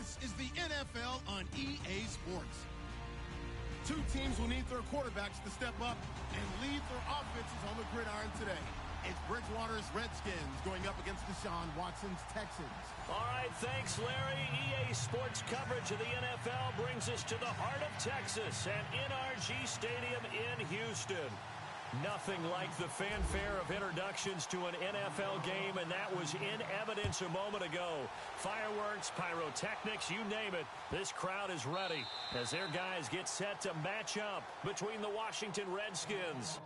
This is the NFL on EA Sports. Two teams will need their quarterbacks to step up and lead their offenses on the gridiron today. It's Bridgewater's Redskins going up against Deshaun Watson's Texans. All right, thanks, Larry. EA Sports coverage of the NFL brings us to the heart of Texas at NRG Stadium in Houston. Nothing like the fanfare of introductions to an NFL game, and that was in evidence a moment ago. Fireworks, pyrotechnics, you name it. This crowd is ready as their guys get set to match up between the Washington Redskins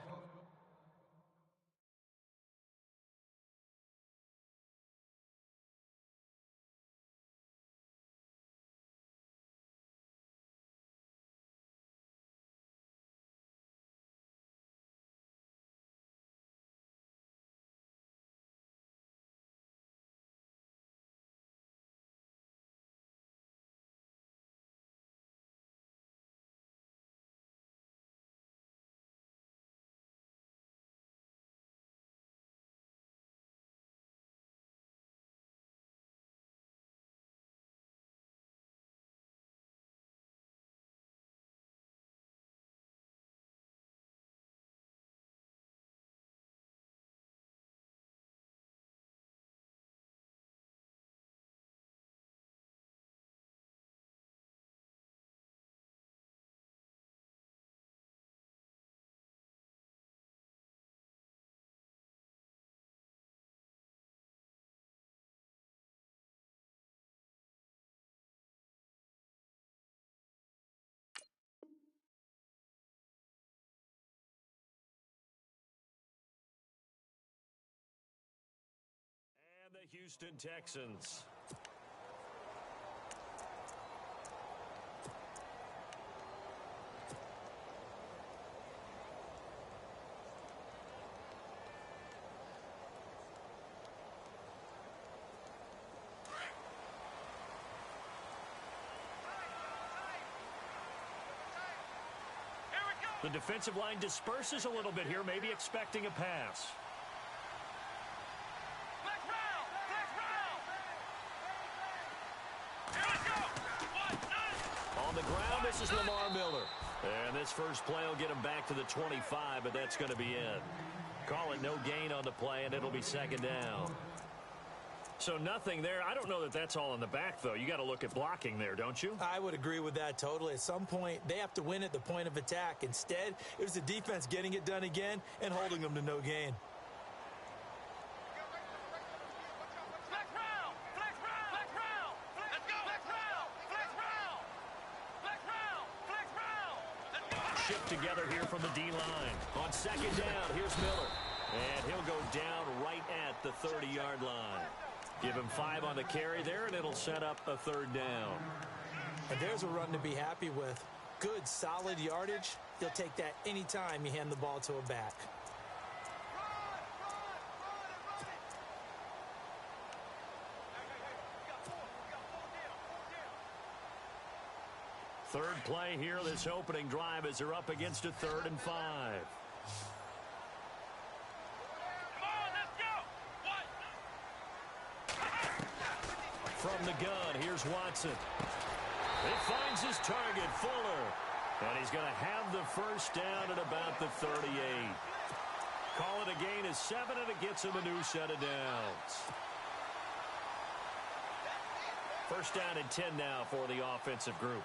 and the Houston Texans. The defensive line disperses a little bit here, maybe expecting a pass. On the ground, this is Lamar Miller. And this first play will get him back to the 25, but that's going to be it. Call it no gain on the play, and it'll be second down. So nothing there. I don't know that that's all in the back, though. You got to look at blocking there, don't you? I would agree with that totally. At some point, they have to win at the point of attack. Instead, it was the defense getting it done again and holding them to no gain. Shift together here from the D-line. On second down, here's Miller. And he'll go down right at the 30-yard line. Give him 5 on the carry there, and it'll set up a third down. And there's a run to be happy with. Good, solid yardage. You'll take that anytime you hand the ball to a back. Third play here, this opening drive, as they're up against a 3rd and 5. From the gun, here's Watson. He finds his target, Fuller. And he's going to have the first down at about the 38. Call it a gain of 7, and it gets him a new set of downs. First down and 10 now for the offensive group.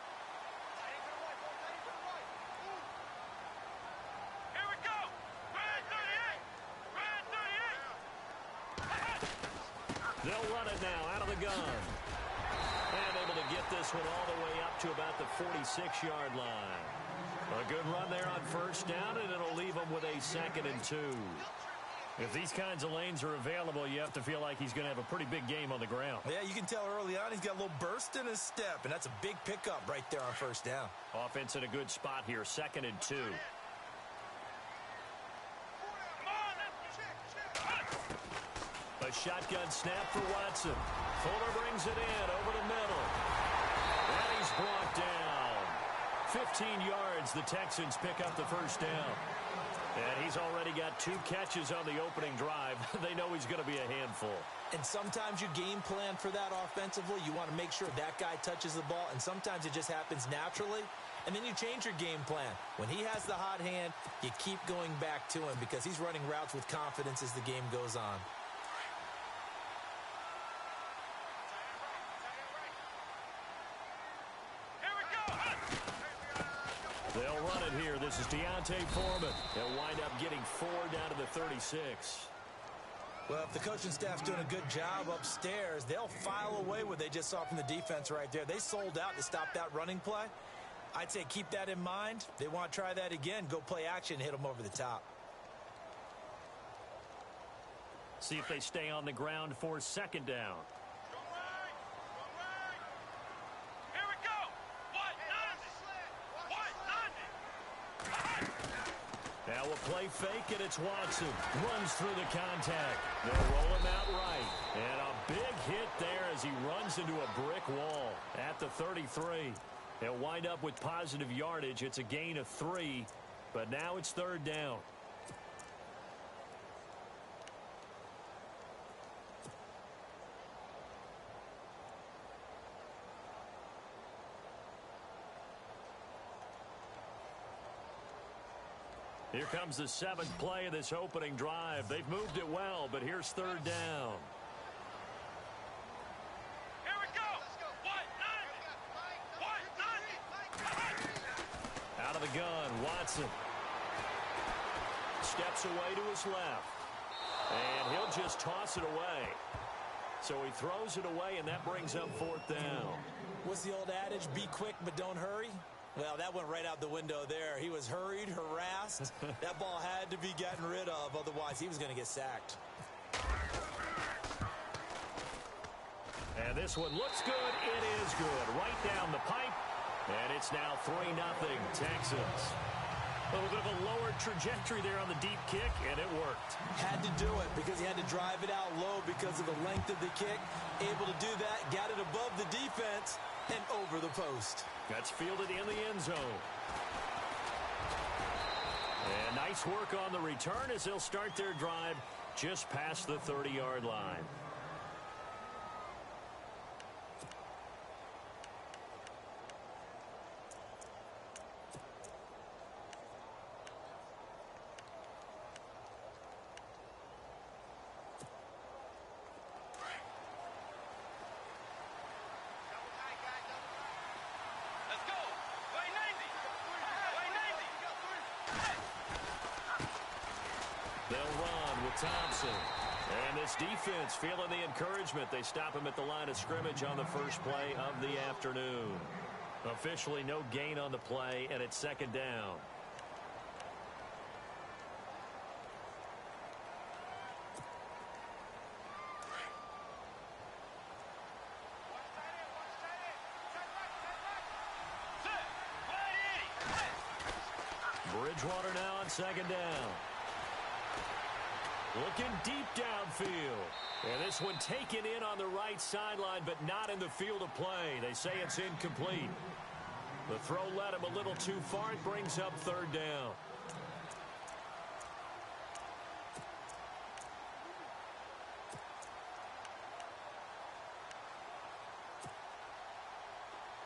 They'll run it now out of the gun. And able to get this one all the way up to about the 46-yard line. A good run there on first down, and it'll leave him with a 2nd and 2. If these kinds of lanes are available, you have to feel like he's going to have a pretty big game on the ground. Yeah, you can tell early on he's got a little burst in his step, and that's a big pickup right there on first down. Offense in a good spot here, 2nd and 2. A shotgun snap for Watson. Fuller brings it in over the middle. And he's brought down. 15 yards, the Texans pick up the first down. And he's already got 2 catches on the opening drive. They know he's going to be a handful. And sometimes you game plan for that offensively. You want to make sure that guy touches the ball, and sometimes it just happens naturally. And then you change your game plan. When he has the hot hand, you keep going back to him because he's running routes with confidence as the game goes on. They'll run it here. This is Deontay Foreman. They'll wind up getting 4 down to the 36. Well, if the coaching staff's doing a good job upstairs, they'll file away what they just saw from the defense right there. They sold out to stop that running play. I'd say keep that in mind. They want to try that again. Go play action, hit them over the top. See if they stay on the ground for 2nd down. Now a play fake, and it's Watson. Runs through the contact. They'll roll him out right. And a big hit there as he runs into a brick wall at the 33. They'll wind up with positive yardage. It's a gain of 3, but now it's 3rd down. Here comes the 7th play of this opening drive. They've moved it well, but here's 3rd down. Here we go. Out of the gun, Watson. Steps away to his left. And he'll just toss it away. So he throws it away, and that brings up 4th down. What's the old adage? Be quick, but don't hurry. Well, that went right out the window there. He was hurried, harassed. That ball had to be gotten rid of, otherwise he was going to get sacked. And this one looks good. It is good. Right down the pipe. And it's now 3-0 Texans. A little bit of a lower trajectory there on the deep kick, and it worked. Had to do it because he had to drive it out low because of the length of the kick. Able to do that, got it above the defense and over the post. That's fielded in the end zone. And nice work on the return as they'll start their drive just past the 30-yard line. Thompson. And this defense feeling the encouragement. They stop him at the line of scrimmage on the first play of the afternoon. Officially no gain on the play, and it's 2nd down. Bridgewater now on 2nd down. Looking deep downfield. And this one taken in on the right sideline, but not in the field of play. They say it's incomplete. The throw led him a little too far. It brings up 3rd down.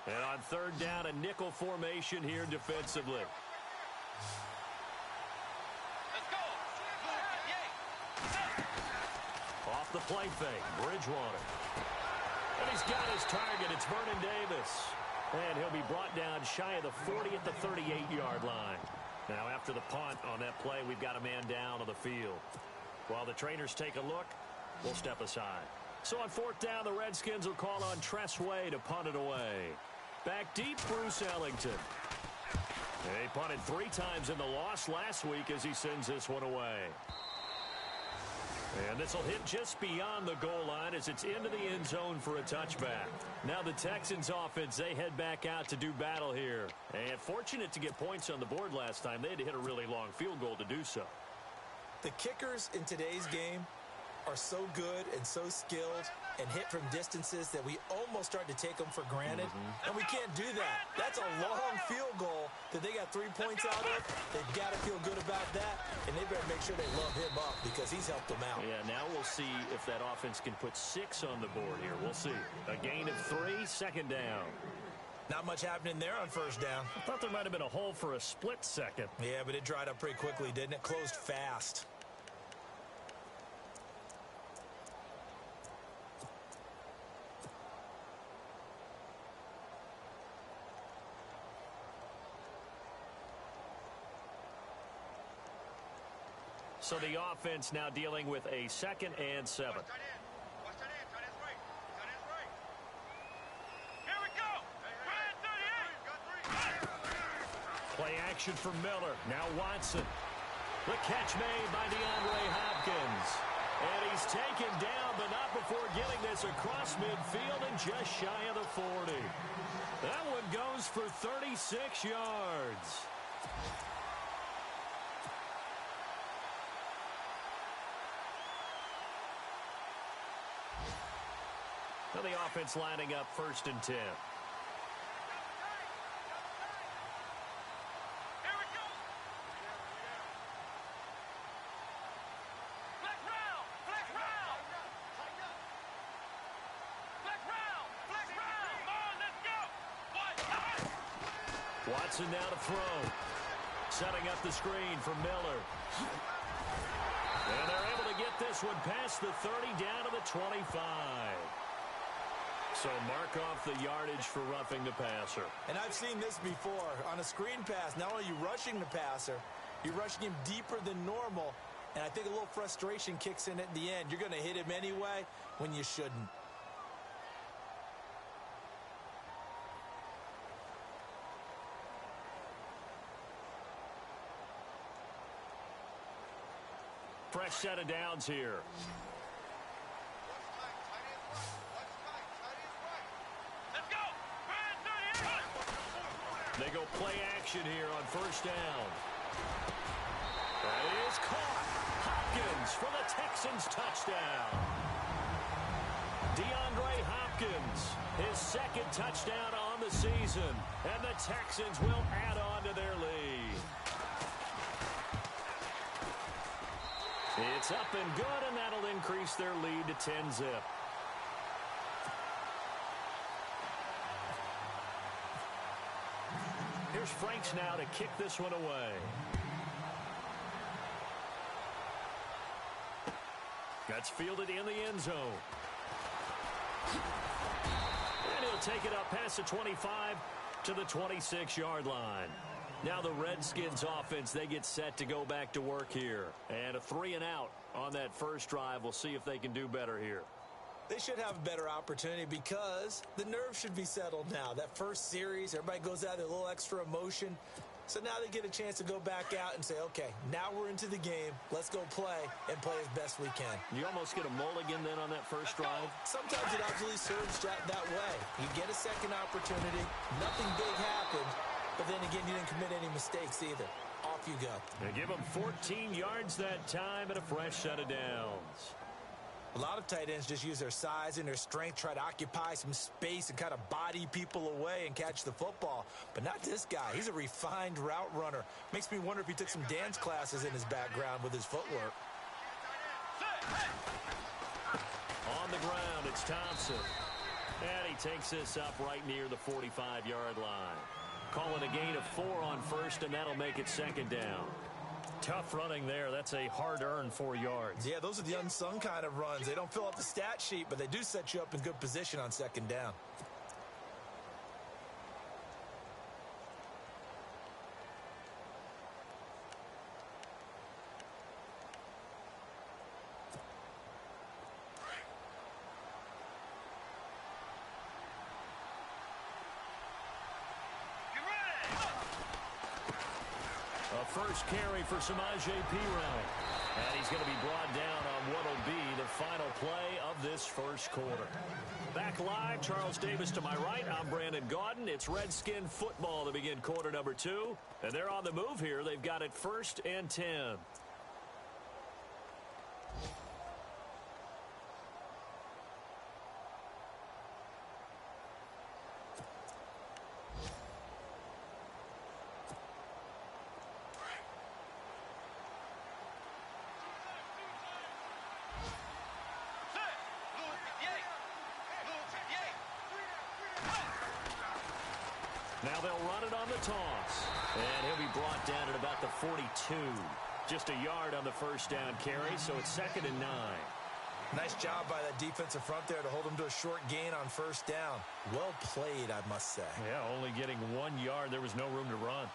And on 3rd down, a nickel formation here defensively. Off the play fake, Bridgewater. And he's got his target. It's Vernon Davis. And he'll be brought down shy of the 40 at the 38-yard line. Now after the punt on that play, we've got a man down on the field. While the trainers take a look, we'll step aside. So on 4th down, the Redskins will call on Tress Way to punt it away. Back deep, Bruce Ellington. He punted 3 times in the loss last week as he sends this one away. And this will hit just beyond the goal line as it's into the end zone for a touchback. Now the Texans offense, they head back out to do battle here. And fortunate to get points on the board last time. They had to hit a really long field goal to do so. The kickers in today's game are so good and so skilled and hit from distances that we almost start to take them for granted. And we can't do that. That's a long field goal that they got 3 points out of. They've got to feel good about that, and they better make sure they love him up because he's helped them out. Yeah, now we'll see if that offense can put 6 on the board here. We'll see. A gain of 3, second down. Not much happening there on first down. I thought there might have been a hole for a split second. Yeah, but it dried up pretty quickly, didn't it? Closed fast. So the offense now dealing with a 2nd and 7. Play action for Miller. Now Watson. The catch made by DeAndre Hopkins. And he's taken down, but not before getting this across midfield and just shy of the 40. That one goes for 36 yards. Now the offense lining up 1st and 10. Watson now to throw. Setting up the screen for Miller. And they're able to get this one past the 30 down to the 25. So mark off the yardage for roughing the passer. And I've seen this before. On a screen pass, not only are you rushing the passer, you're rushing him deeper than normal. And I think a little frustration kicks in at the end. You're going to hit him anyway when you shouldn't. Fresh set of downs here. They go play action here on 1st down. That is caught. Hopkins for the Texans touchdown. DeAndre Hopkins, his 2nd touchdown on the season. And the Texans will add on to their lead. It's up and good, and that'll increase their lead to 10-zip. Here's Franks now to kick this one away. That's fielded in the end zone. And he'll take it up past the 25 to the 26-yard line. Now the Redskins offense, they get set to go back to work here. And a 3-and-out on that first drive. We'll see if they can do better here. They should have a better opportunity because the nerves should be settled now. That first series, everybody goes out with a little extra emotion. So now they get a chance to go back out and say, okay, now we're into the game. Let's go play and play as best we can. You almost get a mulligan then on that first drive? Sometimes it actually serves that way. You get a second opportunity. Nothing big happened. But then again, you didn't commit any mistakes either. Off you go. They give them 14 yards that time and a fresh set of downs. A lot of tight ends just use their size and their strength, try to occupy some space and kind of body people away and catch the football. But not this guy. He's a refined route runner. Makes me wonder if he took some dance classes in his background with his footwork. On the ground, it's Thompson. And he takes this up right near the 45-yard line. Call it a gain of 4 on 1st, and that'll make it 2nd down. Tough running there. That's a hard-earned 4 yards. Yeah, those are the unsung kind of runs. They don't fill up the stat sheet, but they do set you up in good position on 2nd down. First carry for Samaje Perine. And he's going to be brought down on what will be the final play of this first quarter. Back live, Charles Davis to my right. I'm Brandon Gaudin. It's Redskin football to begin quarter number 2. And they're on the move here. They've got it 1st and 10. Now they'll run it on the toss. And he'll be brought down at about the 42. Just a yard on the first down carry, so it's 2nd and 9. Nice job by that defensive front there to hold him to a short gain on first down. Well played, I must say. Yeah, only getting 1 yard. There was no room to run.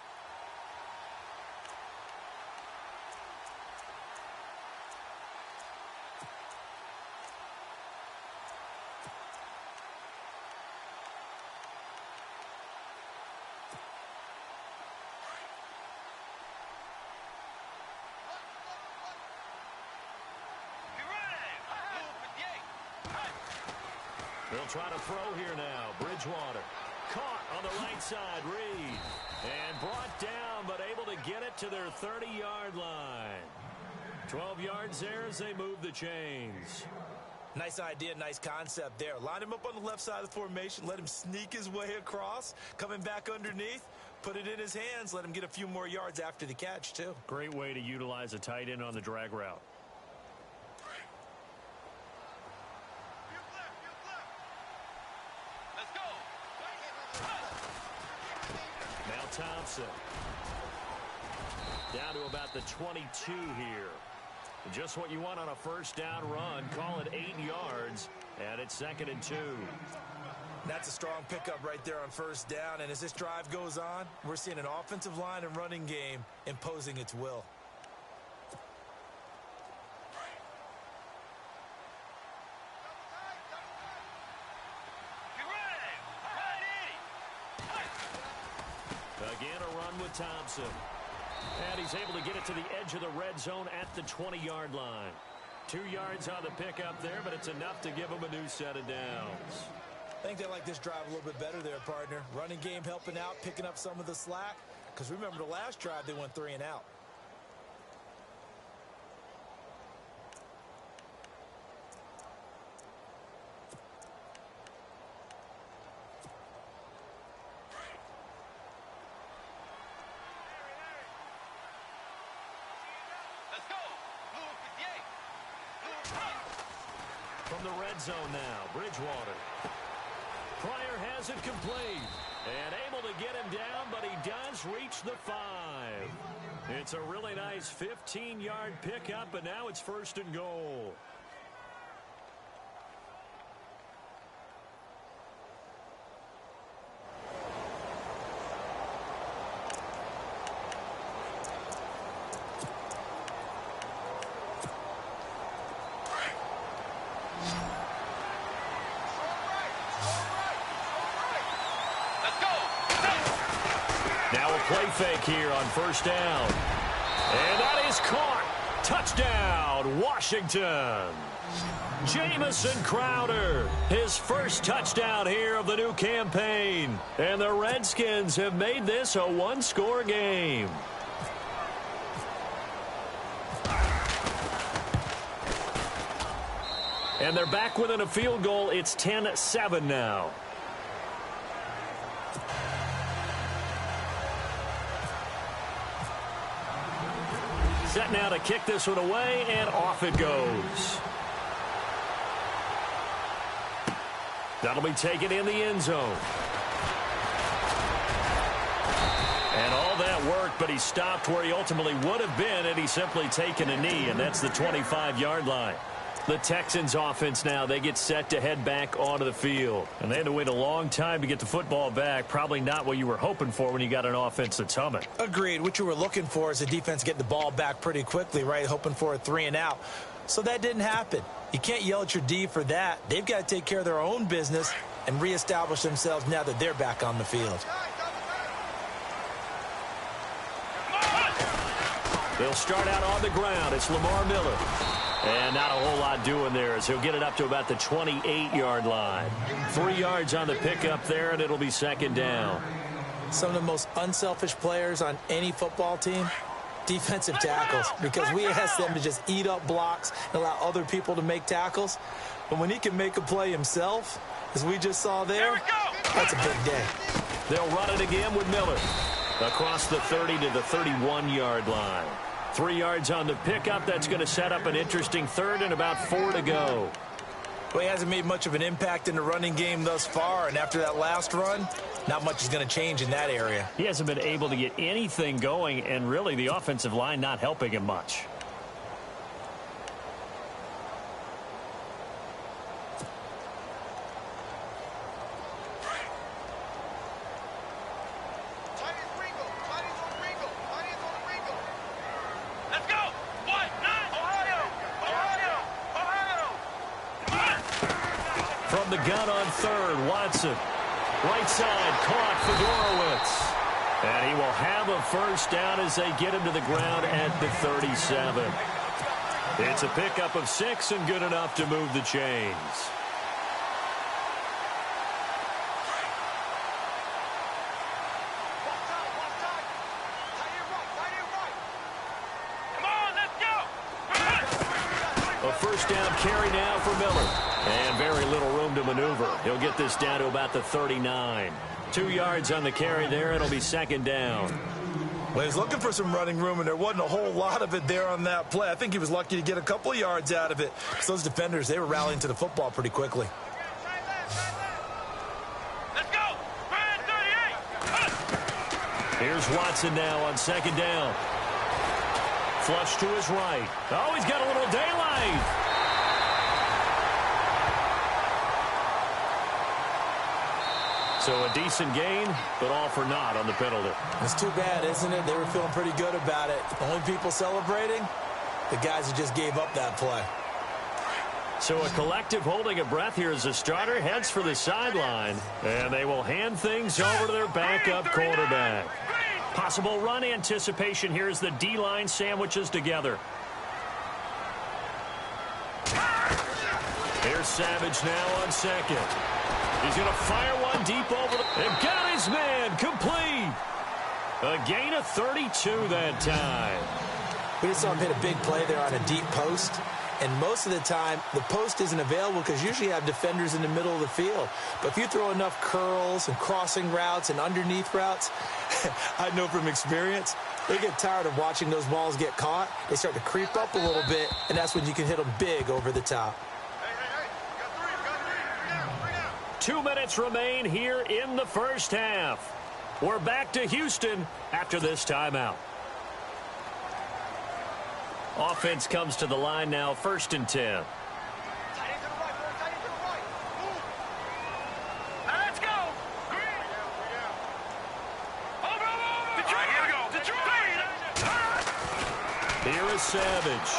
They'll try to throw here now. Bridgewater caught on the right side. Reed. And brought down, but able to get it to their 30-yard line. 12 yards there as they move the chains. Nice idea, nice concept there. Line him up on the left side of the formation. Let him sneak his way across. Coming back underneath. Put it in his hands. Let him get a few more yards after the catch, too. Great way to utilize a tight end on the drag route. Thompson. Down to about the 22 here. Just what you want on a first down run. Call it 8 yards. And it's 2nd and 2. That's a strong pickup right there on first down. And as this drive goes on, we're seeing an offensive line and running game imposing its will. Again, a run with Thompson. And he's able to get it to the edge of the red zone at the 20-yard line. 2 yards on the pickup there, but it's enough to give him a new set of downs. I think they like this drive a little bit better there, partner. Running game helping out, picking up some of the slack. Because remember, the last drive, they went 3 and out. From the red zone now, Bridgewater. Pryor has it complete. And able to get him down, but he does reach the 5. It's a really nice 15-yard pickup, and now it's 1st and goal. Play fake here on first down. And that is caught. Touchdown, Washington. Jamison Crowder, his first touchdown here of the new campaign. And the Redskins have made this a 1-score game. And they're back within a field goal. It's 10-7 now. Set now to kick this one away, and off it goes. That'll be taken in the end zone. And all that work, but he stopped where he ultimately would have been had he simply taken a knee, and that's the 25-yard line. The Texans offense now, they get set to head back onto the field. And they had to wait a long time to get the football back. Probably not what you were hoping for when you got an offense that's humming. Agreed. What you were looking for is a defense getting the ball back pretty quickly, right? Hoping for a 3 and out. So that didn't happen. You can't yell at your D for that. They've got to take care of their own business and reestablish themselves now that they're back on the field. They'll start out on the ground. It's Lamar Miller. And not a whole lot doing there as he'll get it up to about the 28-yard line. 3 yards on the pickup there, and it'll be 2nd down. Some of the most unselfish players on any football team, defensive tackles, because we ask them to just eat up blocks and allow other people to make tackles. But when he can make a play himself, as we just saw there, that's a big day. They'll run it again with Miller. Across the 30 to the 31-yard line. 3 yards on the pickup. That's going to set up an interesting 3rd and about 4 to go. Well, he hasn't made much of an impact in the running game thus far, and after that last run, not much is going to change in that area. He hasn't been able to get anything going, and really the offensive line not helping him much. From the gun on third, Watson. Right side, caught for Dorowitz. And he will have a first down as they get him to the ground at the 37. It's a pickup of 6 and good enough to move the chains. A first down carry now for Miller. And very little room to maneuver. He'll get this down to about the 39. 2 yards on the carry there. It'll be second down. Well, he was looking for some running room, and there wasn't a whole lot of it there on that play. I think he was lucky to get a couple of yards out of it. Because those defenders, they were rallying to the football pretty quickly. Let's go! 38! Here's Watson now on second down. Flush to his right. Oh, he's got a little daylight. So a decent gain, but all for naught on the penalty. It's too bad, isn't it? They were feeling pretty good about it. The only people celebrating, the guys who just gave up that play. So a collective holding a breath here as the starter heads for the sideline. And they will hand things over to their backup quarterback. Possible run anticipation here as the D-line sandwiches together. Here's Savage now on second. He's going to fire one deep over the... And got his man complete. A gain of 32 that time. We just saw him hit a big play there on a deep post. And most of the time, the post isn't available because usually you have defenders in the middle of the field. But if you throw enough curls and crossing routes and underneath routes, I know from experience, they get tired of watching those balls get caught. They start to creep up a little bit, and that's when you can hit them big over the top. 2 minutes remain here in the first half. We're back to Houston after this timeout. Offense comes to the line now, 1st and 10. Let's go! Here is Savage.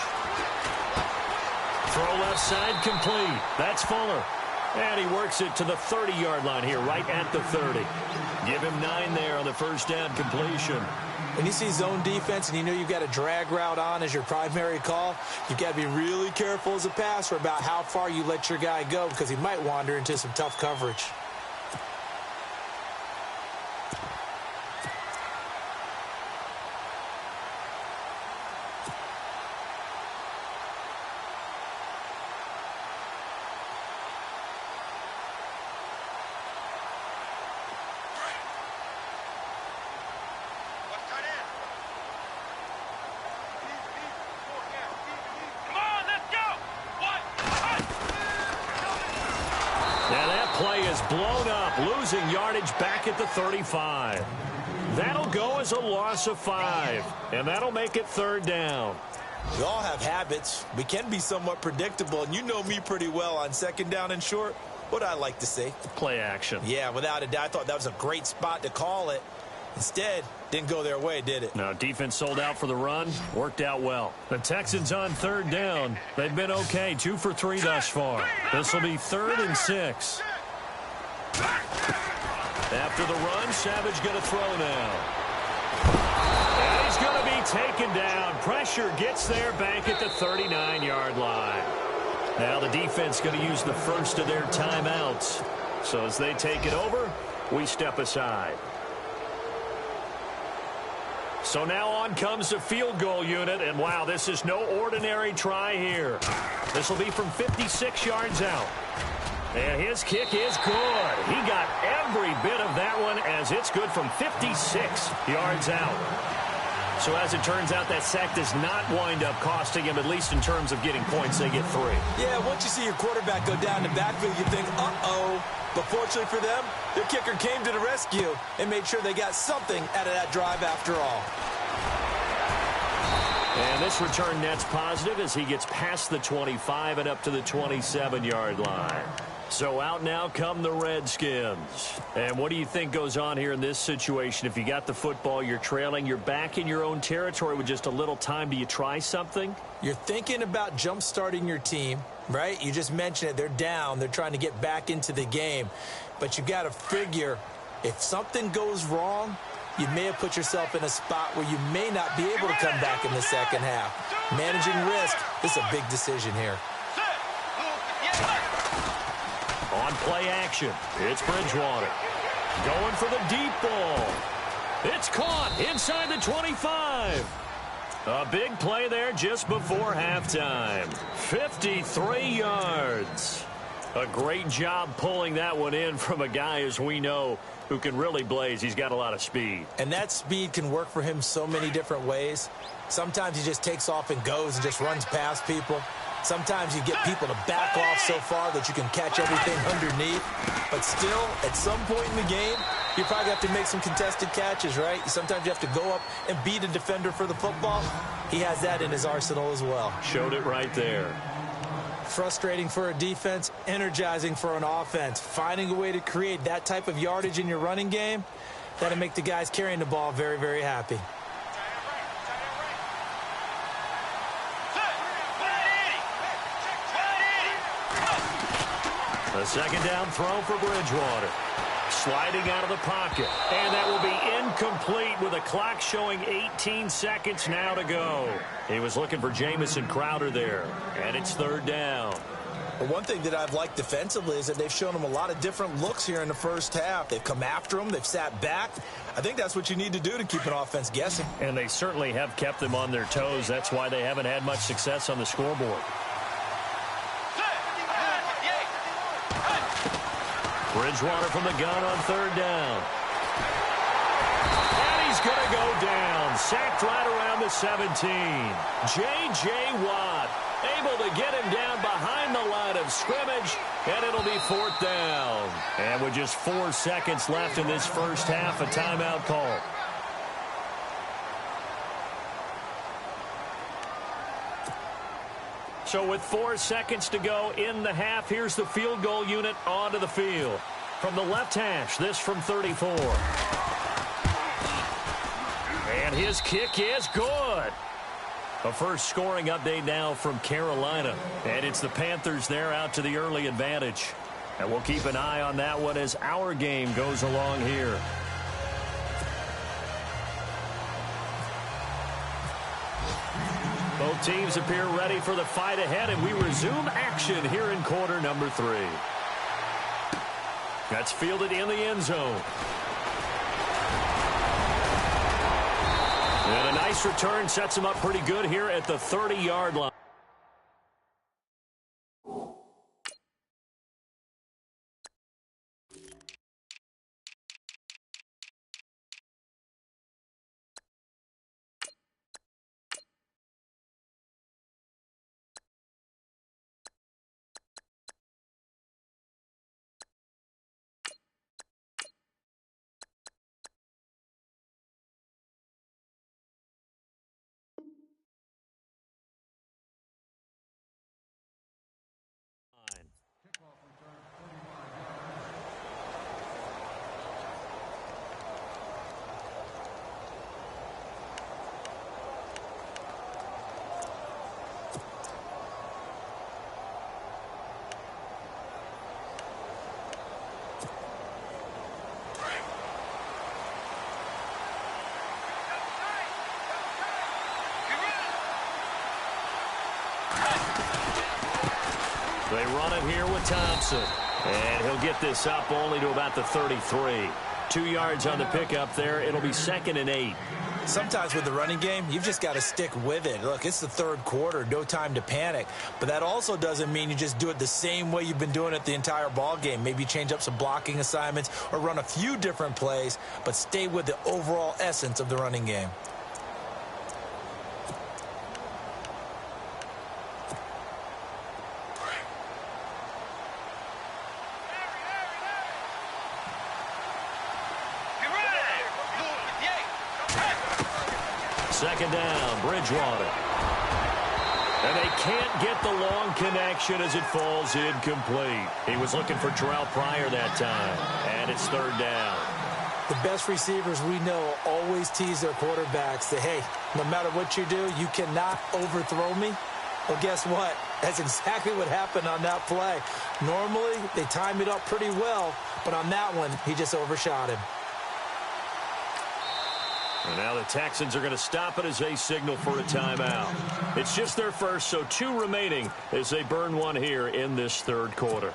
Throw left side complete. That's Fuller. And he works it to the 30-yard line here, right at the 30. Give him 9 there on the first down completion. When you see zone defense and you know you've got a drag route on as your primary call, you've got to be really careful as a passer about how far you let your guy go because he might wander into some tough coverage. Blown up, losing yardage back at the 35. That'll go as a loss of 5, and that'll make it 3rd down. We all have habits. We can be somewhat predictable, and you know me pretty well on 2nd down and short. What I like to see? Play action. Yeah, without a doubt. I thought that was a great spot to call it. Instead, didn't go their way, did it? No, defense sold out for the run. Worked out well. The Texans on 3rd down. They've been okay, 2 for 3 thus far. This will be 3rd and 6. After the run, Savage going to throw now. And he's going to be taken down. Pressure gets there back at the 39-yard line. Now the defense going to use the first of their timeouts. So as they take it over, we step aside. So now on comes the field goal unit. And wow, this is no ordinary try here. This will be from 56 yards out. And his kick is good. He got every bit of that one as it's good from 56 yards out. So as it turns out, that sack does not wind up costing him, at least in terms of getting points. They get 3. Yeah, once you see your quarterback go down the backfield, you think, uh-oh, But fortunately for them, their kicker came to the rescue and made sure they got something out of that drive after all. And this return net's positive as he gets past the 25 and up to the 27-yard line. So out now come the Redskins. And what do you think goes on here in this situation? If you got the football, you're trailing, you're back in your own territory with just a little time. Do you try something? You're thinking about jump-starting your team, right? You just mentioned it. They're down. They're trying to get back into the game. But you got to figure if something goes wrong, you may have put yourself in a spot where you may not be able to come back in the second half. Managing risk is a big decision here. On play action, it's Bridgewater. Going for the deep ball. It's caught inside the 25. A big play there just before halftime. 53 yards. A great job pulling that one in from a guy, as we know, who can really blaze. He's got a lot of speed. And that speed can work for him so many different ways. Sometimes he just takes off and goes and just runs past people. Sometimes you get people to back off so far that you can catch everything underneath. But still, at some point in the game, you probably have to make some contested catches, right? Sometimes you have to go up and beat a defender for the football. He has that in his arsenal as well. Showed it right there. Frustrating for a defense, energizing for an offense. Finding a way to create that type of yardage in your running game, that'll make the guys carrying the ball very, very happy. A second down throw for Bridgewater. Sliding out of the pocket. And that will be incomplete with a clock showing 18 seconds now to go. He was looking for Jamison Crowder there. And it's third down. But one thing that I've liked defensively is that they've shown him a lot of different looks here in the first half. They've come after him. They've sat back. I think that's what you need to do to keep an offense guessing. And they certainly have kept them on their toes. That's why they haven't had much success on the scoreboard. Bridgewater from the gun on third down. And he's going to go down. Sacked right around the 17. J.J. Watt able to get him down behind the line of scrimmage, and it'll be fourth down. And with just 4 seconds left in this first half, a timeout call. So with 4 seconds to go in the half, here's the field goal unit onto the field. From the left hash, this from 34. And his kick is good. A first scoring update now from Carolina. And it's the Panthers there out to the early advantage. And we'll keep an eye on that one as our game goes along here. Both teams appear ready for the fight ahead, and we resume action here in quarter number 3. That's fielded in the end zone. And a nice return sets him up pretty good here at the 30-yard line. They run it here with Thompson. And he'll get this up only to about the 33. 2 yards on the pickup there. It'll be second and 8. Sometimes with the running game, you've just got to stick with it. Look, it's the third quarter, no time to panic. But that also doesn't mean you just do it the same way you've been doing it the entire ball game. Maybe change up some blocking assignments or run a few different plays, but stay with the overall essence of the running game. Second down, Bridgewater. And they can't get the long connection as it falls incomplete. He was looking for Terrell Pryor that time, and it's third down. The best receivers we know always tease their quarterbacks that, hey, no matter what you do, you cannot overthrow me. Well, guess what? That's exactly what happened on that play. Normally, they time it up pretty well, but on that one, he just overshot him. And now the Texans are going to stop it as they signal for a timeout. It's just their first, so 2 remaining as they burn one here in this third quarter.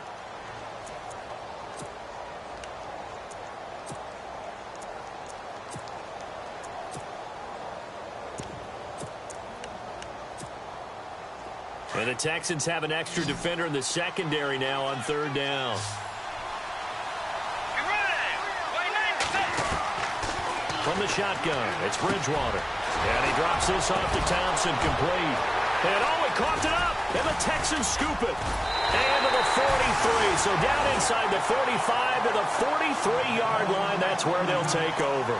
And the Texans have an extra defender in the secondary now on third down. From the shotgun, it's Bridgewater. And he drops this off to Townsend, complete. And he coughed it up, and the Texans scoop it. And to the 43, so down inside the 45 to the 43-yard line. That's where they'll take over.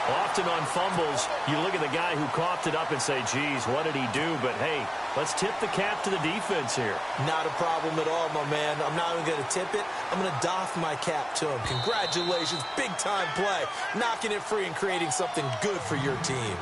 Often on fumbles, you look at the guy who coughed it up and say, geez, what did he do? But, hey, let's tip the cap to the defense here. Not a problem at all, my man. I'm not even going to tip it. I'm going to doff my cap to him. Congratulations, big-time play. Knocking it free and creating something good for your team.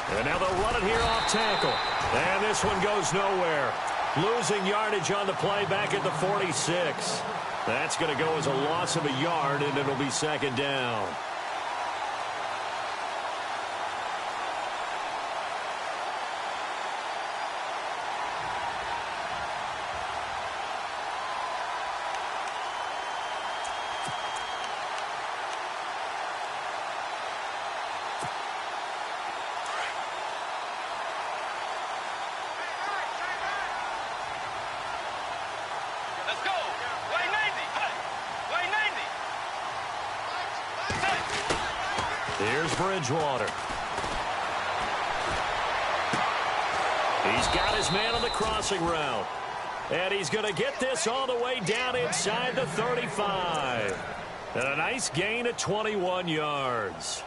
And now they'll run it here off tackle. And this one goes nowhere. Losing yardage on the play back at the 46. That's going to go as a loss of a yard, and it'll be second down. Here's Bridgewater. He's got his man on the crossing route. And he's going to get this all the way down inside the 35. And a nice gain of 21 yards.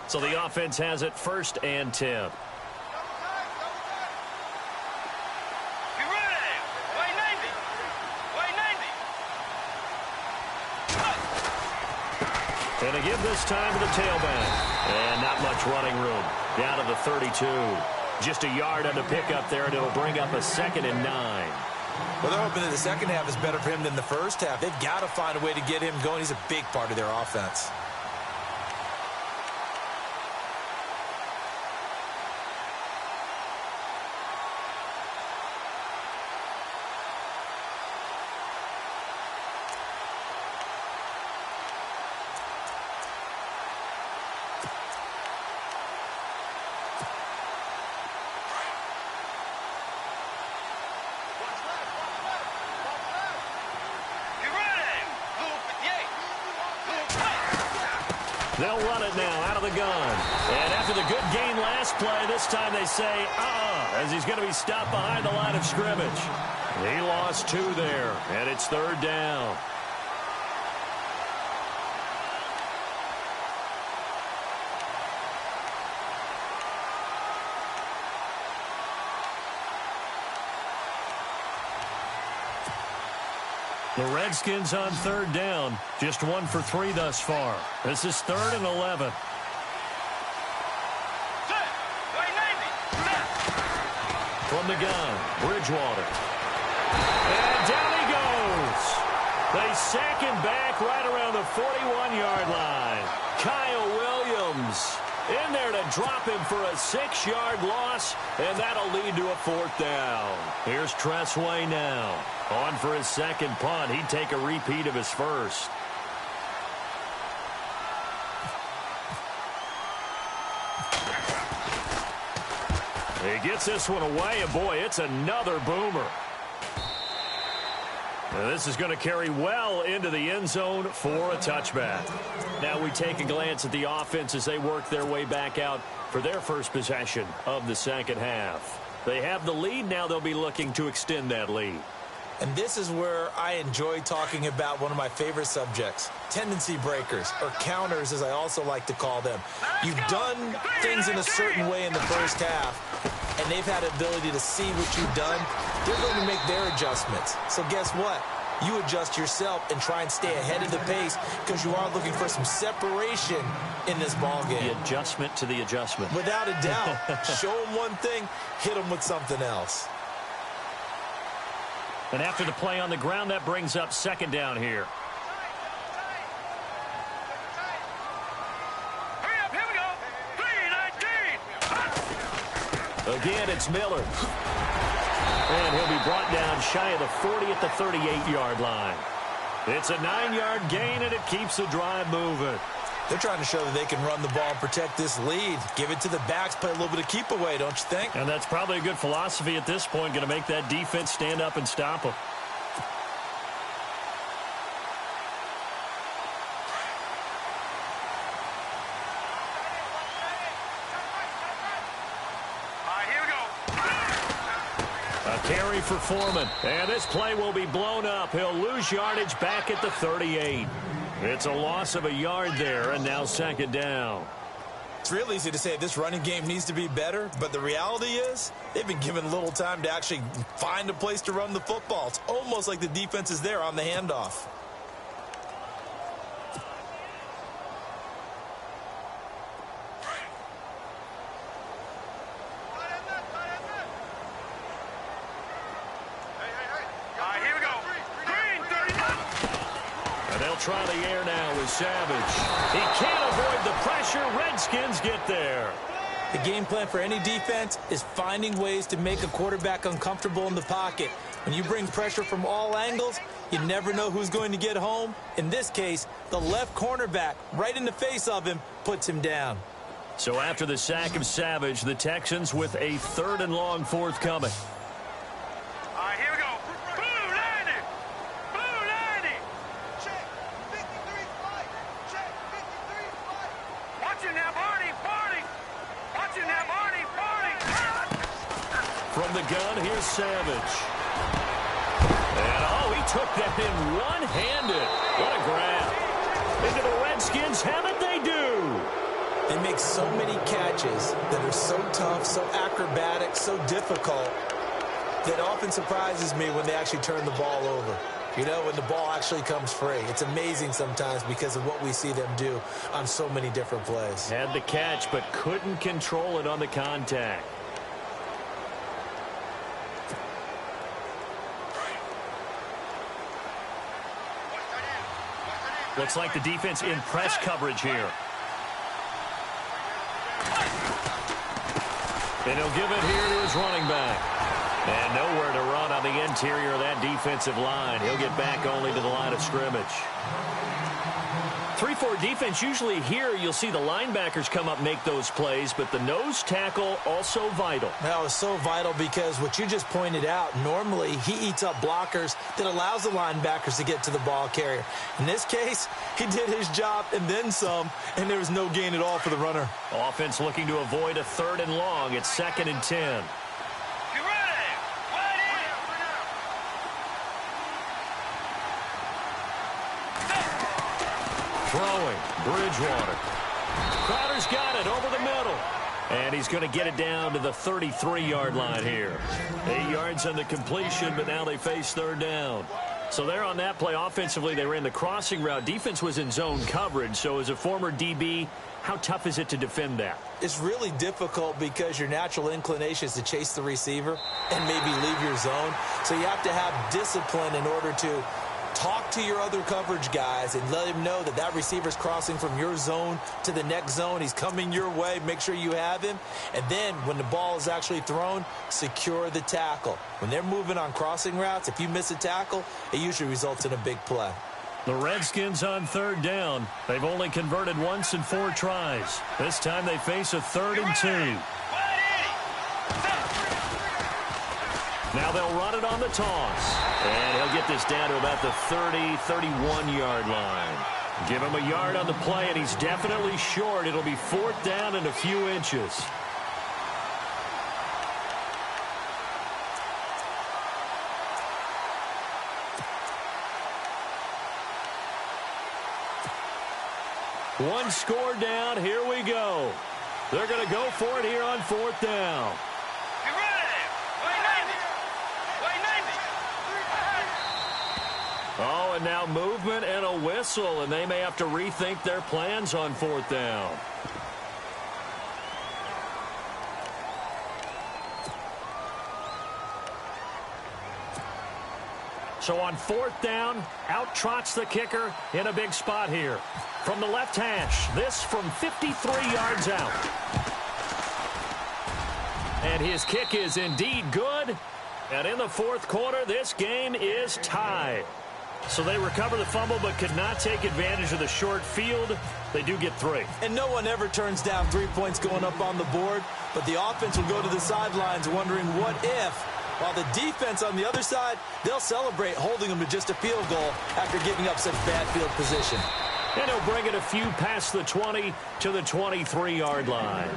So the offense has it first and 10. And a give this time to the tailback. And not much running room. Down to the 32. Just a yard on the pickup there, and it'll bring up a 2nd and 9. Well, they're hoping that the second half is better for him than the first half. They've got to find a way to get him going. He's a big part of their offense. They'll run it now out of the gun. And after the good gain last play, this time they say, as he's going to be stopped behind the line of scrimmage. He lost 2 there, and it's third down. The Redskins on third down. Just 1 for 3 thus far. This is 3rd and 11. From the gun, Bridgewater. And down he goes. They sack him back right around the 41-yard line. Kyle Williams in there to drop him for a 6-yard loss, and that'll lead to a 4th down. Here's Tressway now. On for his second punt. He'd take a repeat of his first. He gets this one away, and boy, it's another boomer. Now, this is going to carry well into the end zone for a touchback. Now we take a glance at the offense as they work their way back out for their first possession of the second half. They have the lead. Now they'll be looking to extend that lead. And this is where I enjoy talking about one of my favorite subjects, tendency breakers, or counters as I also like to call them. You've done things in a certain way in the first half, and they've had the ability to see what you've done. They're going to make their adjustments. So guess what? You adjust yourself and try and stay ahead of the pace because you are looking for some separation in this ball game. The adjustment to the adjustment. Without a doubt. Show them one thing, hit them with something else. And after the play on the ground, that brings up second down here. Hurry up, here we go. 3-19. Again, it's Miller. And he'll be brought down shy of the 40 at the 38-yard line. It's a 9-yard gain, and it keeps the drive moving. They're trying to show that they can run the ball and protect this lead. Give it to the backs, play a little bit of keep away, don't you think? And that's probably a good philosophy at this point, going to make that defense stand up and stop them. Here we go. A carry for Foreman. And this play will be blown up. He'll lose yardage back at the 38. It's a loss of a yard there, and now second down. It's real easy to say this running game needs to be better, but the reality is they've been given little time to actually find a place to run the football. It's almost like the defense is there on the handoff. Here we go. Green, 39. And they'll try the air now with Savage. He can't avoid the pressure. Redskins get there. The game plan for any defense is finding ways to make a quarterback uncomfortable in the pocket. When you bring pressure from all angles, you never know who's going to get home. In this case, the left cornerback, right in the face of him, puts him down. So after the sack of Savage, the Texans with a 3rd and long forthcoming. Here we go. Blue 90. Blue 90. Check. 53 flight. Check. 53 flight. Watching that Barney. Barney. Watching that Barney. Barney. From the gun, here's Savage. And, oh, he took that in one-handed. What a grab. Into the Redskins have it, they do. They make so many catches that are so tough, so acrobatic, so difficult, that often surprises me when they actually turn the ball over. You know, when the ball actually comes free. It's amazing sometimes because of what we see them do on so many different plays. Had the catch, but couldn't control it on the contact. Looks like the defense in press coverage here. And he'll give it here to his running back. And nowhere to run on the interior of that defensive line. He'll get back only to the line of scrimmage. 3-4 defense, usually here you'll see the linebackers come up, make those plays, but the nose tackle also vital. That was so vital because what you just pointed out, normally he eats up blockers that allows the linebackers to get to the ball carrier. In this case, he did his job and then some, and there was no gain at all for the runner. Offense looking to avoid a 3rd and long. It's 2nd and 10. You ready? Throwing, Bridgewater. Crowder's got it over the middle. And he's going to get it down to the 33-yard line here. 8 yards on the completion, but now they face 3rd down. So there on that play, offensively, they ran the crossing route. Defense was in zone coverage. So as a former DB, how tough is it to defend that? It's really difficult because your natural inclination is to chase the receiver and maybe leave your zone. So you have to have discipline in order to talk to your other coverage guys and let him know that that receiver's crossing from your zone to the next zone. He's coming your way. Make sure you have him. And then when the ball is actually thrown, secure the tackle. When they're moving on crossing routes, if you miss a tackle, it usually results in a big play. The Redskins on 3rd down. They've only converted once in 4 tries. This time they face a 3rd and 2. Now they'll run it on the toss. And he'll get this down to about the 30, 31-yard line. Give him a yard on the play, and he's definitely short. It'll be 4th down and a few inches. One score down. Here we go. They're going to go for it here on 4th down. Get rid of him. Wait, 90. Oh, and now movement and a whistle, and they may have to rethink their plans on 4th down. So on 4th down, out trots the kicker in a big spot here. From the left hash, this from 53 yards out. And his kick is indeed good. And in the 4th quarter, this game is tied. So they recover the fumble but could not take advantage of the short field. They do get 3. And no one ever turns down 3 points going up on the board. But the offense will go to the sidelines wondering what if. While the defense on the other side, they'll celebrate holding them to just a field goal after giving up such bad field position. And he'll bring it a few past the 20 to the 23-yard line.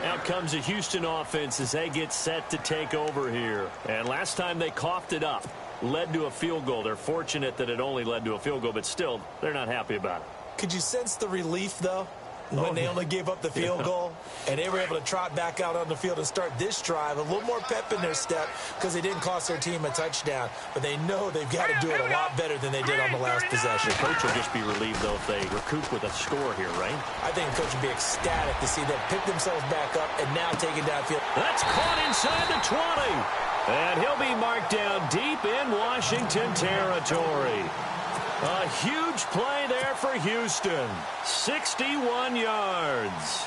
Out comes the Houston offense as they get set to take over here. And last time they coughed it up, led to a field goal. They're fortunate that it only led to a field goal, but still, they're not happy about it. Could you sense the relief, though, when they only gave up the field goal and they were able to trot back out on the field and start this drive? A little more pep in their step because they didn't cost their team a touchdown, but they know they've got to do it a lot better than they did on the last possession. The coach will just be relieved, though, if they recoup with a score here, right? I think the coach would be ecstatic to see them pick themselves back up and now take it downfield. That's caught inside the 20. And he'll be marked down deep in Washington territory. A huge play there for Houston. 61 yards.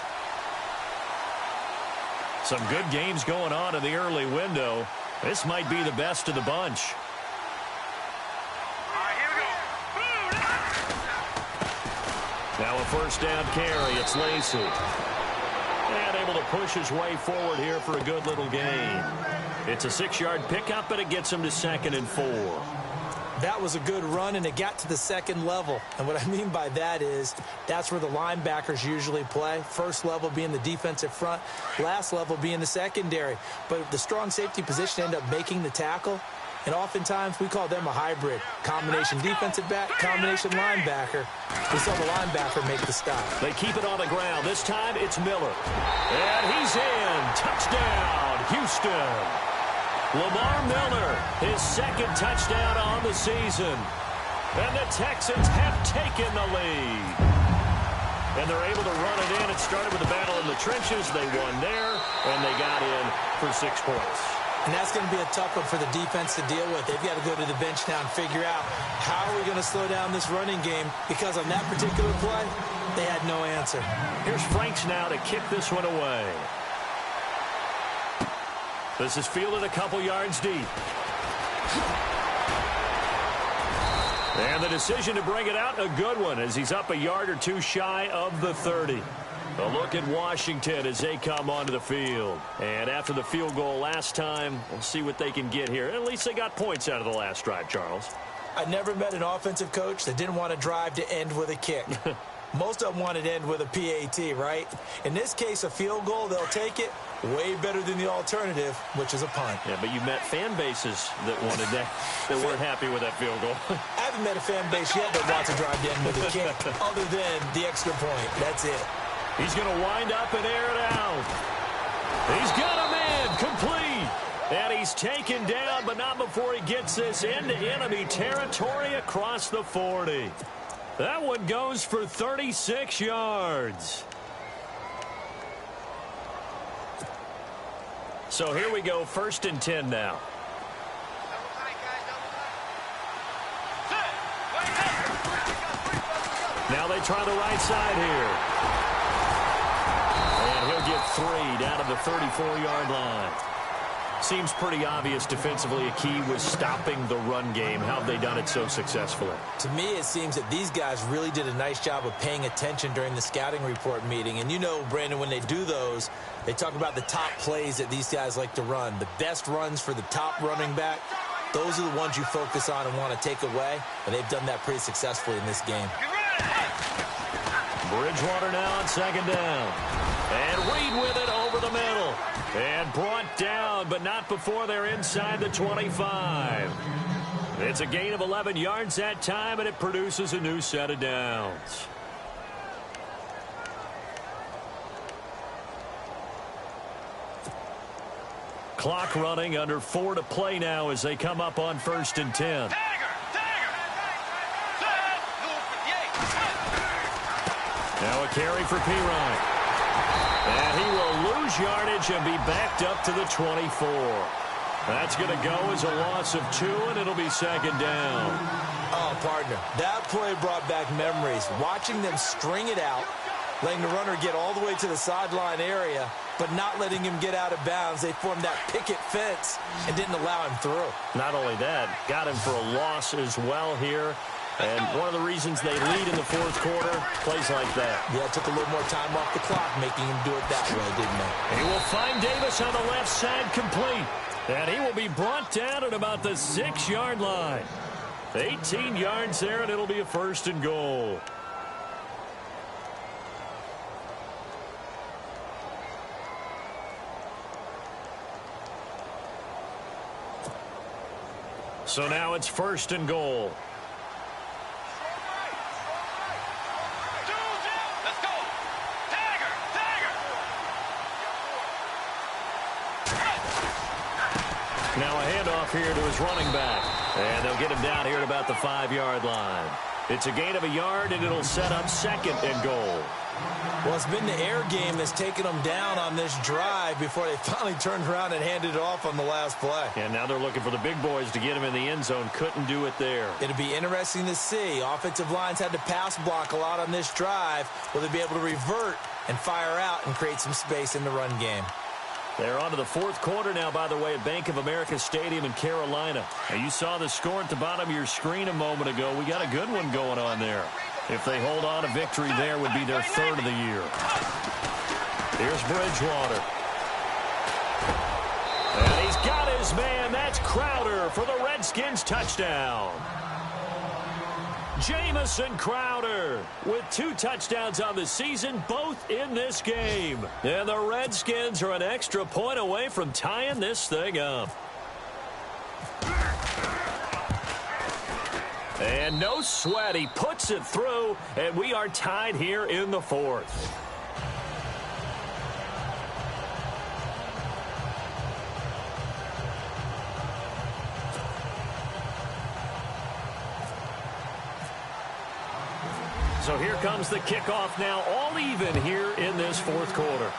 Some good games going on in the early window. This might be the best of the bunch. All right, here we go. Now a 1st down carry. It's Lacy. And able to push his way forward here for a good little gain. It's a 6-yard pickup, but it gets him to 2nd and 4. That was a good run, and it got to the 2nd level. And what I mean by that is that's where the linebackers usually play. First level being the defensive front, last level being the secondary. But the strong safety position ended up making the tackle, and oftentimes we call them a hybrid. Combination defensive back, combination linebacker. We saw the linebacker make the stop. They keep it on the ground. This time it's Miller. And he's in. Touchdown, Houston. Lamar Miller, his 2nd touchdown on the season. And the Texans have taken the lead. And they're able to run it in. It started with a battle in the trenches. They won there, and they got in for 6 points. And that's going to be a tough one for the defense to deal with. They've got to go to the bench now and figure out how are we going to slow down this running game, because on that particular play, they had no answer. Here's Franks now to kick this one away. This is fielded a couple yards deep. And the decision to bring it out, a good one, as he's up a yard or two shy of the 30. A look at Washington as they come onto the field. And after the field goal last time, we'll see what they can get here. At least they got points out of the last drive, Charles. I never met an offensive coach that didn't want to drive to end with a kick. Most of them wanted to end with a PAT, right? In this case, a field goal, they'll take it. Way better than the alternative, which is a punt. Yeah, but you met fan bases that wanted that, that weren't happy with that field goal. I haven't met a fan base yet that wants to drive to end with a kick, other than the extra point. That's it. He's going to wind up and air it out. He's got a man complete. And he's taken down, but not before he gets this into enemy territory across the 40. That one goes for 36 yards. So here we go, 1st and 10 now. Now they try the right side here. And he'll get 3 down to the 34-yard line. Seems pretty obvious defensively a key was stopping the run game. How have they done it so successfully? To me, it seems that these guys really did a nice job of paying attention during the scouting report meeting. And you know, Brandon, when they do those, they talk about the top plays that these guys like to run. The best runs for the top running back, those are the ones you focus on and want to take away. And they've done that pretty successfully in this game. Bridgewater now on second down. And Reed with it over the middle. And brought down, but not before they're inside the 25. It's a gain of 11 yards that time, and it produces a new set of downs. Clock running, under 4 to play now as they come up on 1st and 10. Now a carry for Pirine. And he will lose yardage and be backed up to the 24. That's going to go as a loss of 2, and it'll be second down. Oh, partner, that play brought back memories. Watching them string it out, letting the runner get all the way to the sideline area, but not letting him get out of bounds. They formed that picket fence and didn't allow him through. Not only that, got him for a loss as well here. And one of the reasons they lead in the 4th quarter, plays like that. Yeah, it took a little more time off the clock, making him do it that way, didn't it? He will find Davis on the left side complete. And he will be brought down at about the 6-yard line. 18 yards there, and it'll be a 1st and goal. So now it's 1st and goal. Now a handoff here to his running back. And they'll get him down here at about the 5-yard line. It's a gain of a yard, and it'll set up 2nd and goal. Well, it's been the air game that's taken them down on this drive before they finally turned around and handed it off on the last play. And now they're looking for the big boys to get him in the end zone. Couldn't do it there. It'll be interesting to see. Offensive lines had to pass block a lot on this drive. Will they be able to revert and fire out and create some space in the run game? They're on to the 4th quarter now, by the way, at Bank of America Stadium in Carolina. Now, you saw the score at the bottom of your screen a moment ago. We got a good one going on there. If they hold on, a victory there would be their 3rd of the year. Here's Bridgewater. And he's got his man. That's Crowder for the Redskins touchdown. Jamison Crowder with 2 touchdowns on the season, both in this game. And the Redskins are an extra point away from tying this thing up. And no sweat. He puts it through, and we are tied here in the 4th. So here comes the kickoff now, all even here in this 4th quarter.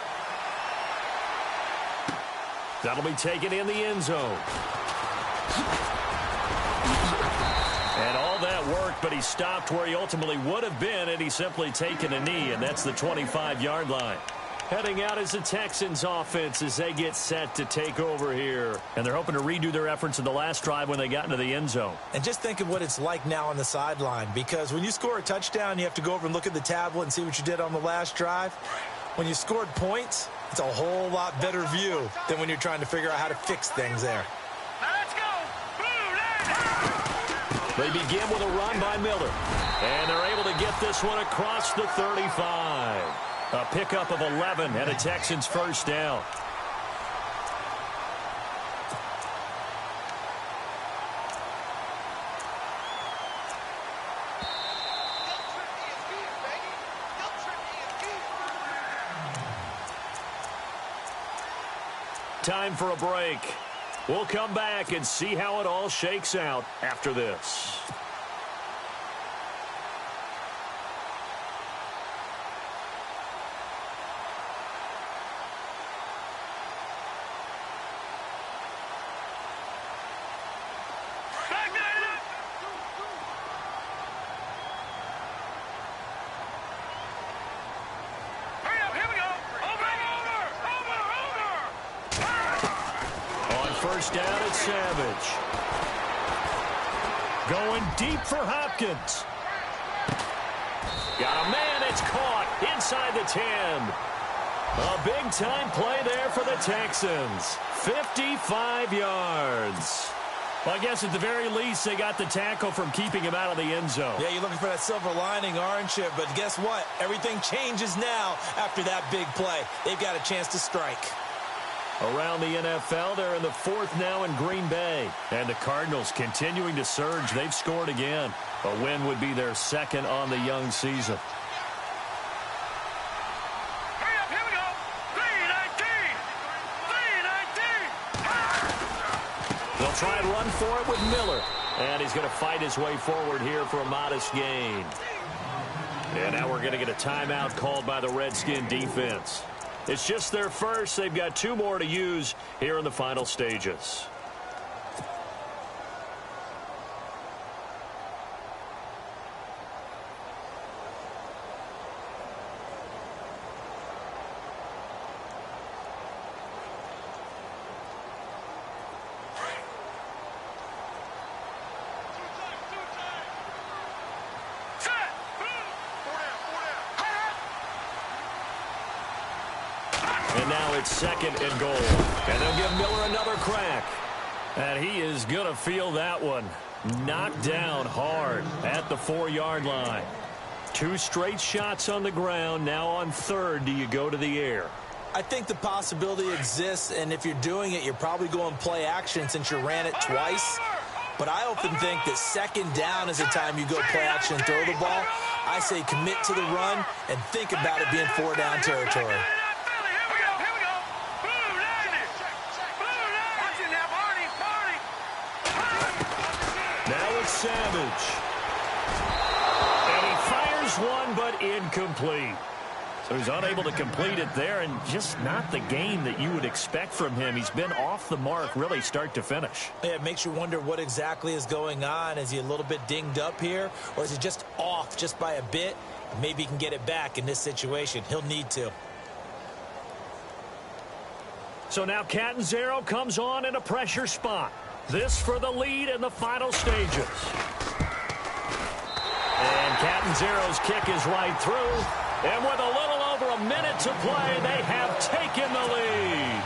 That'll be taken in the end zone. And all that worked, but he stopped where he ultimately would have been, and he's simply taken a knee, and that's the 25-yard line. Heading out as the Texans offense as they get set to take over here. And they're hoping to redo their efforts in the last drive when they got into the end zone. And just think of what it's like now on the sideline, because when you score a touchdown, you have to go over and look at the tablet and see what you did on the last drive. When you scored points, it's a whole lot better view than when you're trying to figure out how to fix things there. Let's go! They begin with a run by Miller. And they're able to get this one across the 35. A pickup of 11 and a Texans 1st down. Time for a break. We'll come back and see how it all shakes out after this. first down at Savage. Going deep for Hopkins. Got a man. It's caught inside the 10. A big-time play there for the Texans. 55 yards. Well, I guess at the very least, they got the tackle from keeping him out of the end zone. Yeah, you're looking for that silver lining, aren't you? But guess what? Everything changes now after that big play. They've got a chance to strike. Around the NFL, they're in the 4th now in Green Bay. And the Cardinals continuing to surge. They've scored again. A win would be their 2nd on the young season. Here we go. 3-19. They'll try and run for it with Miller. And he's going to fight his way forward here for a modest gain. And now we're going to get a timeout called by the Redskin defense. It's just their first. They've got 2 more to use here in the final stages. And now it's 2nd and goal. And they'll give Miller another crack. And he is going to feel that one. Knocked down hard at the 4-yard line. 2 straight shots on the ground. Now on 3rd, do you go to the air? I think the possibility exists, and if you're doing it, you're probably going play action since you ran it twice. But I often think that 2nd down is the time you go play action and throw the ball. I say commit to the run and think about it being 4-down territory. Savage. And he fires one, but incomplete. So he's unable to complete it there, and just not the game that you would expect from him. He's been off the mark really start to finish. Yeah, it makes you wonder what exactly is going on. Is he a little bit dinged up here, or is he just off just by a bit? Maybe he can get it back in this situation. He'll need to. So now Catanzaro comes on in a pressure spot. This for the lead in the final stages. And Catanzaro's kick is right through. And with a little over a minute to play, they have taken the lead.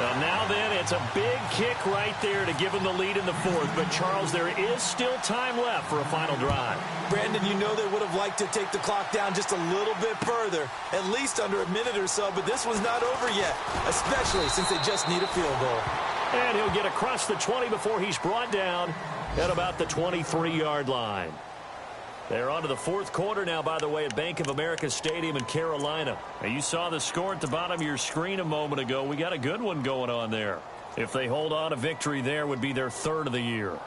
Well, now then, it's a big kick right there to give them the lead in the 4th. But, Charles, there is still time left for a final drive. Brandon, you know they would have liked to take the clock down just a little bit further, at least under a minute or so. But this one's not over yet, especially since they just need a field goal. And he'll get across the 20 before he's brought down at about the 23-yard line. They're on to the 4th quarter now, by the way, at Bank of America Stadium in Carolina. Now, you saw the score at the bottom of your screen a moment ago. We got a good one going on there. If they hold on, a victory there would be their 3rd of the year.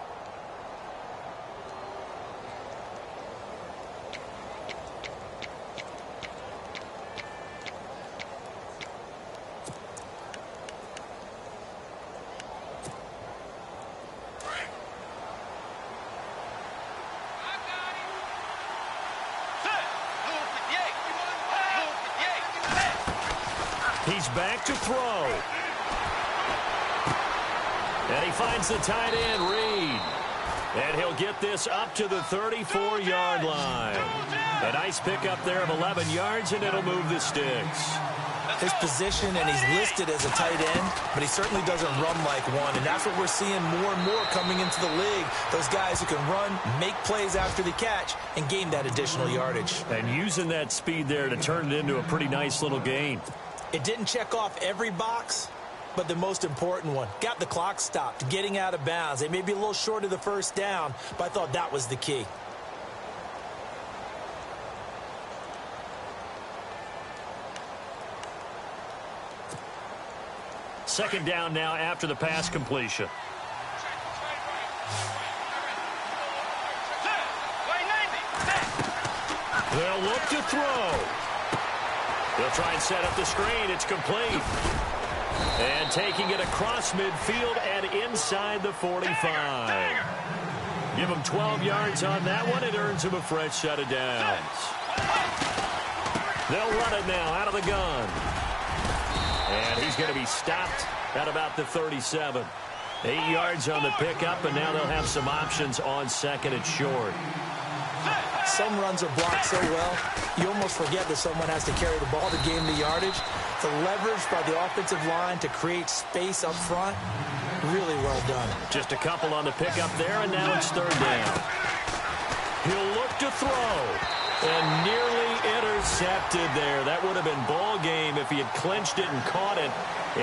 He's back to throw. And he finds the tight end, Reed. And he'll get this up to the 34-yard line. A nice pickup there of 11 yards, and it'll move the sticks. His position, and he's listed as a tight end, but he certainly doesn't run like one, and that's what we're seeing more and more coming into the league. Those guys who can run, make plays after the catch, and gain that additional yardage. And using that speed there to turn it into a pretty nice little gain. It didn't check off every box, but the most important one. Got the clock stopped, getting out of bounds. They may be a little short of the 1st down, but I thought that was the key. Second down now after the pass completion. They'll look to throw. They'll try and set up the screen. It's complete. And taking it across midfield and inside the 45. Give him 12 yards on that one. It earns him a fresh set of downs. They'll run it now out of the gun. And he's going to be stopped at about the 37. 8 yards on the pickup, and now they'll have some options on second and short. Some runs are blocked so well, you almost forget that someone has to carry the ball to gain the yardage. The leverage by the offensive line to create space up front, really well done. Just a couple on the pickup there, and now it's third down. He'll look to throw, and nearly intercepted there. That would have been ball game if he had clinched it and caught it.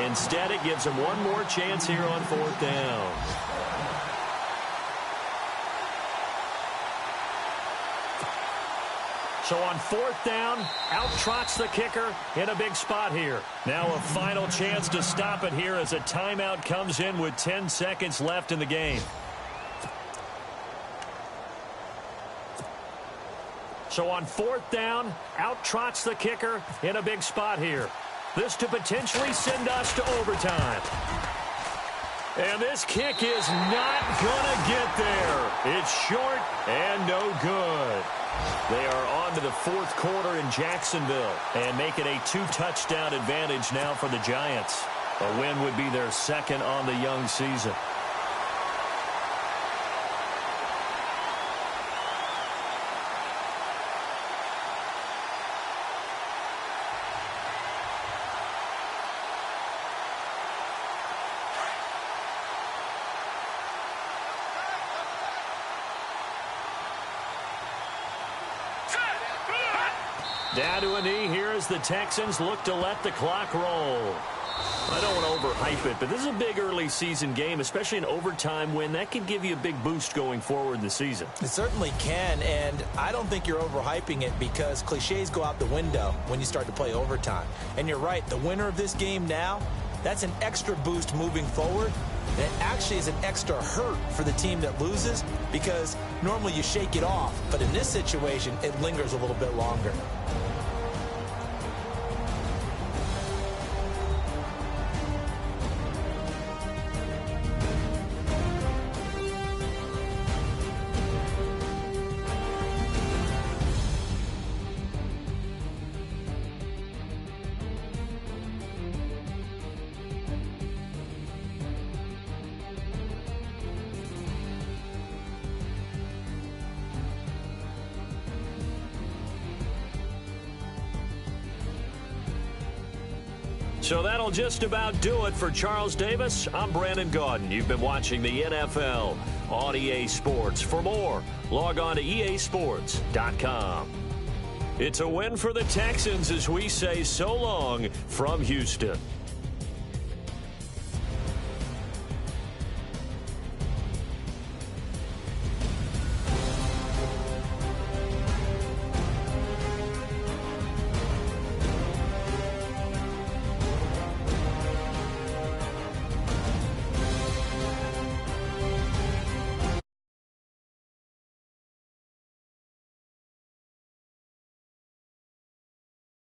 Instead, it gives him one more chance here on fourth down. So on fourth down, out trots the kicker in a big spot here. Now a final chance to stop it here as a timeout comes in with 10 seconds left in the game. So on fourth down, out trots the kicker in a big spot here. This to potentially send us to overtime. And this kick is not going to get there. It's short and no good. They are on to the fourth quarter in Jacksonville and make it a 2-touchdown advantage now for the Giants. A win would be their second on the young season. Down to a knee here as the Texans look to let the clock roll. I don't want to overhype it, but this is a big early season game, especially an overtime win. That could give you a big boost going forward in the season. It certainly can, and I don't think you're overhyping it because cliches go out the window when you start to play overtime. And you're right, the winner of this game now, that's an extra boost moving forward. And it actually is an extra hurt for the team that loses because normally you shake it off. But in this situation, it lingers a little bit longer. So that'll just about do it for Charles Davis. I'm Brandon Gaudin. You've been watching the NFL on EA Sports. For more, log on to easports.com. It's a win for the Texans as we say so long from Houston.